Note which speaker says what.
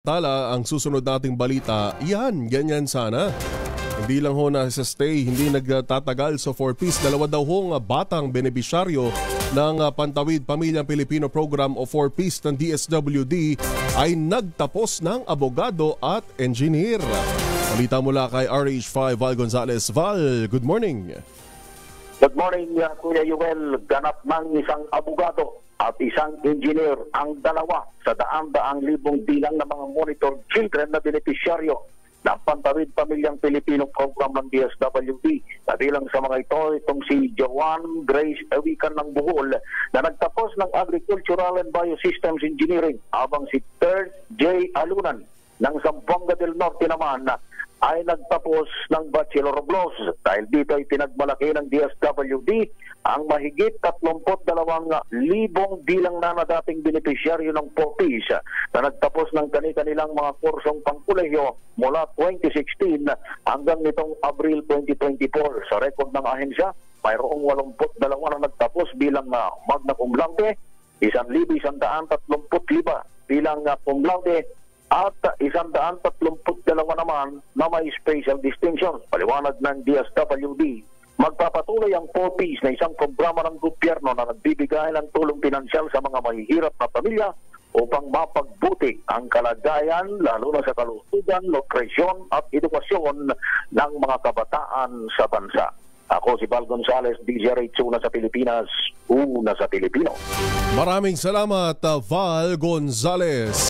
Speaker 1: Tala, ang susunod nating balita, ganyan sana. Hindi lang ho na sa stay, hindi nagtatagal sa 4Ps. Dalawa daw hong batang benepisyaryo ng Pantawid Pamilyang Pilipino Program o 4Ps ng DSWD ay nagtapos ng abogado at engineer. Balita mula kay RH5 Val Gonzales. Val, good morning.
Speaker 2: Good morning, Kuya Yuel. Ganap ng isang abogado at isang engineer ang dalawa sa daan-daang libong bilang ng mga monitored children na benepisyaryo ng Pantawid Pamilyang Pilipino Program ng DSWD. Kabilang sa mga ito, itong si Joanne Grace Ewikan ng Bohol na nagtapos ng Agricultural and Biosystems Engineering, habang si Third J. Alunan ng Zamboanga del Norte naman ay nagtapos ng Bachelor of Laws. Dahil dito ay pinagmalaki ng DSWD ang mahigit 32,000 bilang na dating benepisyaryo ng 4Ps na nagtapos ng kanilang mga kursong pangkolehiyo mula 2016 hanggang nitong Abril 2024. Sa record ng ahensya, mayroong 82 na nagtapos bilang magna cum laude, 1,135 bilang cum laude, at 132 naman na may special distinction. Paliwanag ng DSWD, magpapatuloy ang 4Ps na isang programa ng gobyerno na nagbibigay ng tulong pinansyal sa mga mahihirap na pamilya upang mapagbuti ang kalagayan, lalo na sa kalusugan, nutrisyon at edukasyon ng mga kabataan sa bansa. Ako si Val Gonzales, DZRH, una sa Pilipinas, una sa Pilipino.
Speaker 1: Maraming salamat, Val Gonzales.